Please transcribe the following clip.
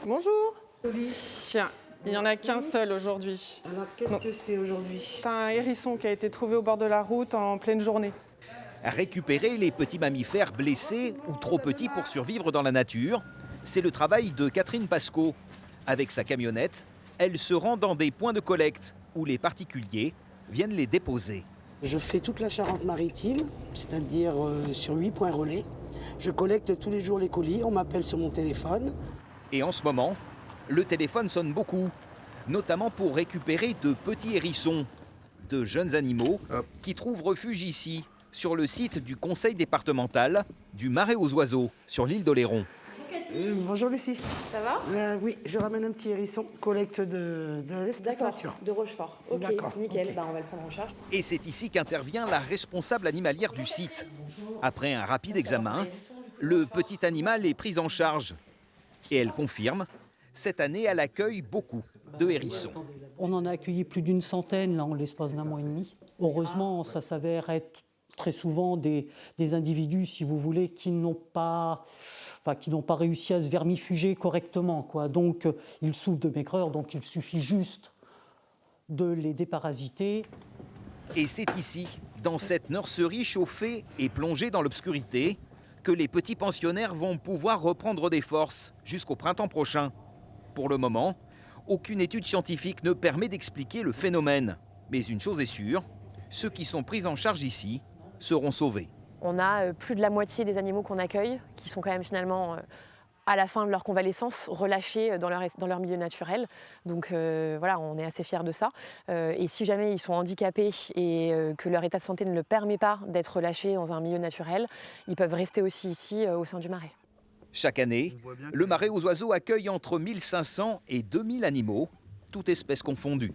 Bonjour. Joli. Tiens, il n'y en a qu'un seul aujourd'hui. Alors, qu'est-ce que c'est aujourd'hui? C'est un hérisson qui a été trouvé au bord de la route en pleine journée. Récupérer les petits mammifères blessés ou trop petits pour survivre dans la nature, c'est le travail de Catherine Pascot. Avec sa camionnette, elle se rend dans des points de collecte où les particuliers viennent les déposer. Je fais toute la Charente-Maritime, c'est-à-dire sur 8 points relais. Je collecte tous les jours les colis, on m'appelle sur mon téléphone. Et en ce moment, le téléphone sonne beaucoup, notamment pour récupérer de petits hérissons, de jeunes animaux qui trouvent refuge ici, sur le site du conseil départemental du Marais aux Oiseaux, sur l'île d'Oléron. Bonjour Lucie. Ça va? Oui, je ramène un petit hérisson, collecte de l'espèce nature. De Rochefort. Ok, D'accord, nickel, ok. Bah, on va le prendre en charge. Et c'est ici qu'intervient la responsable animalière du site. Après un rapide examen, le petit animal est pris en charge. Et elle confirme, cette année, elle accueille beaucoup de hérissons. On en a accueilli plus d'une centaine là, en l'espace d'un mois et demi. Heureusement, ça s'avère être très souvent des individus, si vous voulez, qui n'ont pas réussi à se vermifuger correctement, quoi. Donc, ils souffrent de maigreur, donc il suffit juste de les déparasiter. Et c'est ici, dans cette nurserie chauffée et plongée dans l'obscurité, que les petits pensionnaires vont pouvoir reprendre des forces jusqu'au printemps prochain. Pour le moment, aucune étude scientifique ne permet d'expliquer le phénomène. Mais une chose est sûre, ceux qui sont pris en charge ici seront sauvés. On a plus de la moitié des animaux qu'on accueille qui sont quand même finalement à la fin de leur convalescence relâchés dans leur milieu naturel. Donc voilà, on est assez fiers de ça. Et si jamais ils sont handicapés et que leur état de santé ne le permet pas d'être relâchés dans un milieu naturel, ils peuvent rester aussi ici au sein du Marais. Chaque année, le Marais aux Oiseaux accueille entre 1500 et 2000 animaux, toutes espèces confondues.